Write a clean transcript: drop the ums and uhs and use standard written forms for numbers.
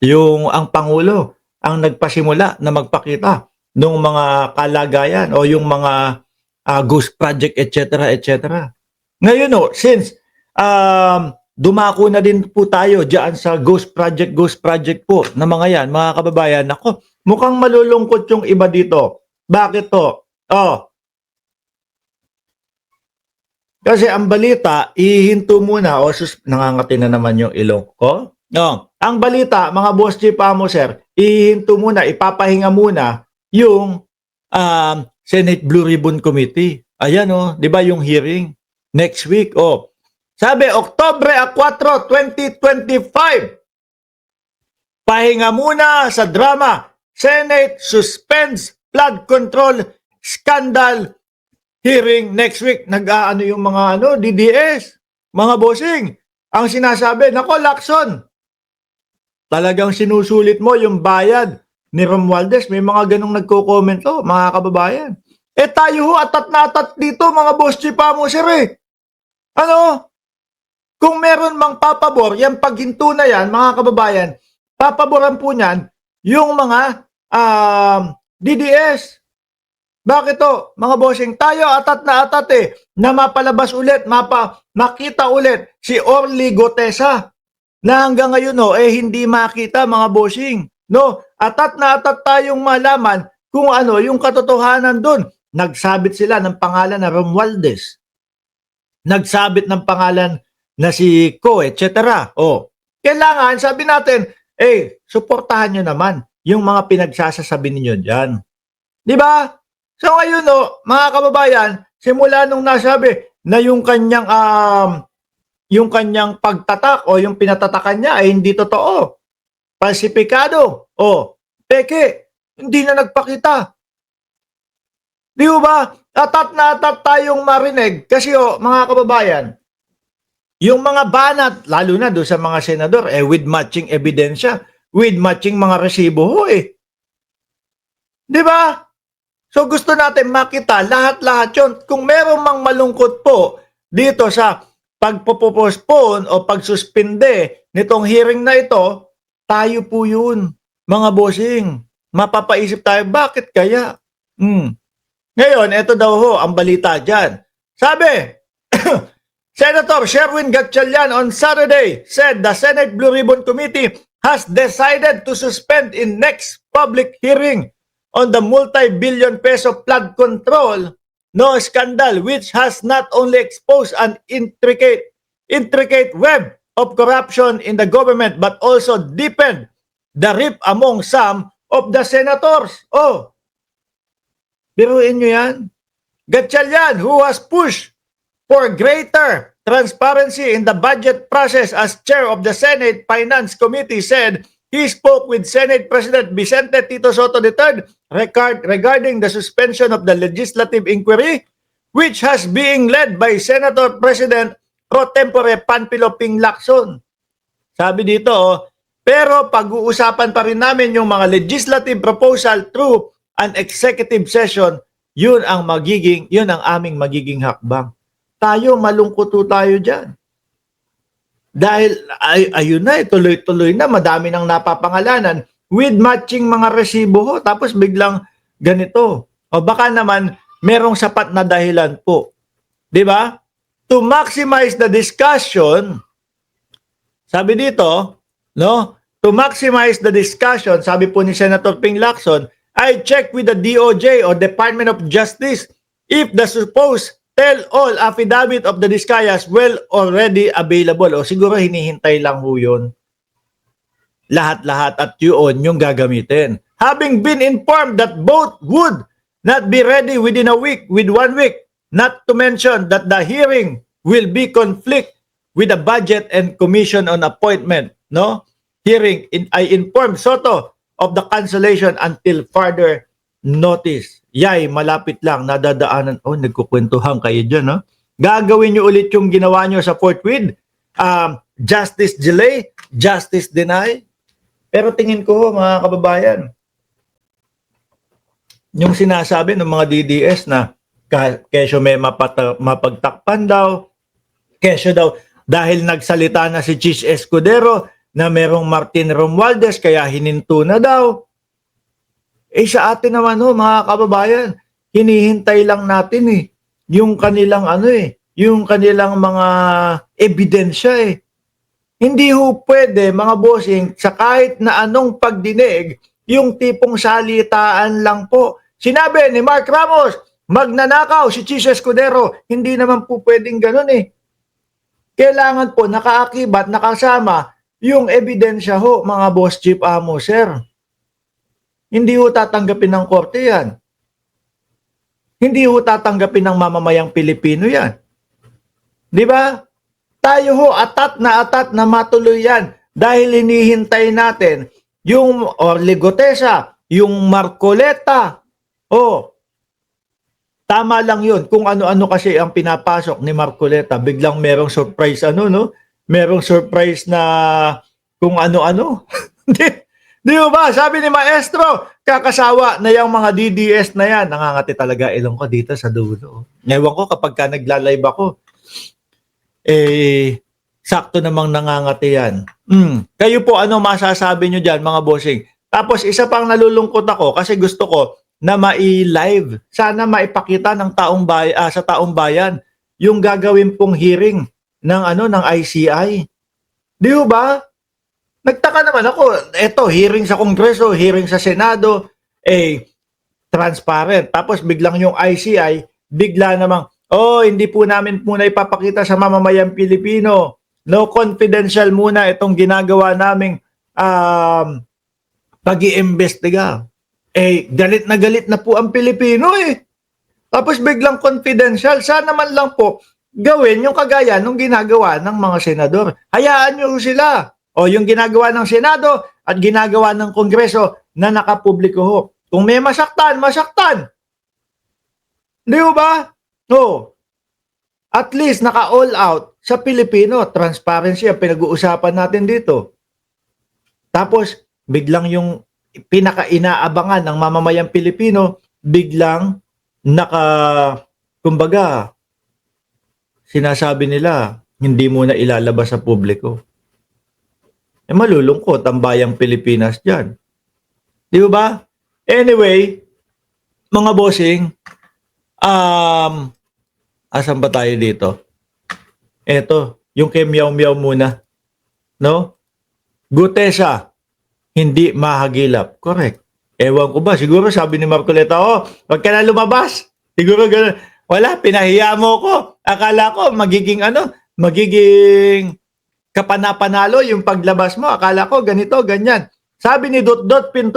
yung ang Pangulo ang nagpasimula na magpakita ng mga kalagayan o yung mga ghost project, etc., etc. Ngayon since dumako na din po tayo diyan sa ghost project po na mga yan, mga kababayan, ako, mukhang malulungkot yung iba dito. Bakit to? Kasi ang balita, ihinto muna nangangati na naman yung ilong ko. Ang balita, mga boss chief amo sir, ihinto muna, ipapahinga muna yung Senate Blue Ribbon Committee. Ayan 'di ba yung hearing next week? Sabi Oktubre 4, 2025. Pahinga muna sa drama. Senate suspends flood control scandal hearing next week. Nag-aano yung mga DDS, mga bossing. Ang sinasabi, nako Lacson, talagang sinusulit mo yung bayad ni Romualdez. May mga ganong nagko-comment mga kababayan. Tayo atat na atat dito, mga boss chief amo sir kung meron mang papabor, yan paghinto na yan, mga kababayan, papaboran po niyan yung mga DDS. Bakit mga bossing? Tayo atat na atat na mapalabas ulit, makita ulit si Orly Gotesa na hanggang ngayon hindi makita, mga bossing. Atat na atat tayong malaman kung ano yung katotohanan doon. Nagsabit sila ng pangalan na Romualdez. Nagsabit ng pangalan na si Ko, etc. Kailangan, sabi natin, suportahan nyo naman yung mga pinagsasasabi ninyo dyan. Di ba? So ngayon mga kababayan, simula nung nasabi na yung kanyang pagtatak o yung pinatatakan niya ay hindi totoo. Falsifikado. Peke, hindi na nagpakita. Di ba? Atat na atat tayong marinig kasi mga kababayan, yung mga banat, lalo na doon sa mga senador, with matching ebidensya, with matching mga resibo Di ba? So gusto natin makita lahat-lahat yun. Kung meron mang malungkot po dito sa pagpo-postpone o pagsuspinde nitong hearing na ito, tayo po yun, mga bossing. Mapapaisip tayo, bakit kaya? Ngayon, ito daw ang balita dyan. Sabi, Senator Sherwin Gatchalian on Saturday said the Senate Blue Ribbon Committee has decided to suspend in next public hearing on the multi-billion peso flood control scandal, which has not only exposed an intricate web of corruption in the government but also deepened the rift among some of the senators. Biruin nyo yan. Gatchalian, who has pushed for greater transparency in the budget process as chair of the Senate Finance Committee, said he spoke with Senate President Vicente Tito Soto III regarding the suspension of the legislative inquiry, which has being led by Senator President pro tempore Panfilo Ping Lacson. Sabi dito, pero pag-uusapan pa rin namin yung mga legislative proposal through an executive session, yun ang aming magiging hakbang. Tayo, malungkot tayo dyan. Dahil, ayun na, tuloy-tuloy na, madami nang napapangalanan with matching mga resibo tapos biglang ganito. Baka naman, merong sapat na dahilan po. Di ba? To maximize the discussion, sabi dito, to maximize the discussion, sabi po ni Senator Ping Lacson, I checked with the DOJ or Department of Justice if the supposed tell-all affidavit of the Discayas well already available. Siguro hinihintay lang yun. Lahat-lahat at yun yung gagamitin. Having been informed that both would not be ready within a week, with 1 week, not to mention that the hearing will be conflict with the budget and commission on appointment. Hearing, I informed Soto of the cancellation until further notice. Malapit lang, nadadaanan. Nagkukwentuhan kayo dyan, Gagawin nyo ulit yung ginawa nyo sa Fort Meade. Justice delay, justice deny. Pero tingin ko, mga kababayan, yung sinasabi ng mga DDS na kesyo may mapagtakpan daw, kesyo daw, dahil nagsalita na si Chis Escudero, na merong Martin Romualdez kaya hininto na daw. Sa atin naman mga kababayan, hinihintay lang natin yung kanilang yung kanilang mga ebidensya Hindi pwede mga bossing sa kahit na anong pagdinig, yung tipong salitaan lang po. Sinabi ni Mark Ramos, magnanakaw si Chis Escudero. Hindi naman po pwedeng ganun Kailangan po nakaakibat, nakasama yung ebidensya mga boss chief amo, sir. Hindi tatanggapin ng korte yan. Hindi tatanggapin ng mamamayang Pilipino yan. Di ba? Tayo atat na matuloy yan dahil hinihintay natin yung Orligotesa, yung Marcoleta. Tama lang yun. Kung ano-ano kasi ang pinapasok ni Marcoleta, biglang merong surprise Merong surprise na kung ano-ano. Di ba? Sabi ni Maestro, kakasawa na yung mga DDS na yan. Nangangati talaga ilong ko dito sa dulo. Ewan ko kapag ka nagla-live ako, sakto namang nangangati yan. Kayo po, ano masasabi nyo dyan, mga bossing? Tapos isa pang nalulungkot ako kasi gusto ko na mai-live. Sana maipakita ng sa taong bayan yung gagawin pong hearing ng ICI. Di ba? Nagtaka naman ako, hearing sa Kongreso, hearing sa Senado, transparent. Tapos biglang yung ICI, bigla namang, hindi po namin muna ipapakita sa mamamayang Pilipino. No, confidential muna itong ginagawa naming pag-iimbestiga. Galit na po ang Pilipino Tapos biglang confidential. Sana man lang po gawin yung kagaya nung ginagawa ng mga senador. Hayaan nyo sila. Yung ginagawa ng Senado at ginagawa ng Kongreso na nakapubliko Kung may masaktan. Di ba? At least naka-all out sa Pilipino. Transparency ang pinag-uusapan natin dito. Tapos, biglang yung pinaka-inaabangan ng mamamayang Pilipino, biglang kumbaga, sinasabi nila, hindi mo na ilalabas sa publiko. Malulungkot ang bayang Pilipinas dyan. Di ba? Anyway, mga bossing, asan ba tayo dito? Eto, yung kay Meow Meow muna. No? Gutesa, hindi mahagilap. Correct. Ewan ko ba, siguro sabi ni Marcoleta, wag ka na lumabas. Siguro gano'n. Wala, pinahiya mo ko. Akala ko magiging kapanapanalo yung paglabas mo. Akala ko ganito, ganyan. Sabi ni Dot Pinto,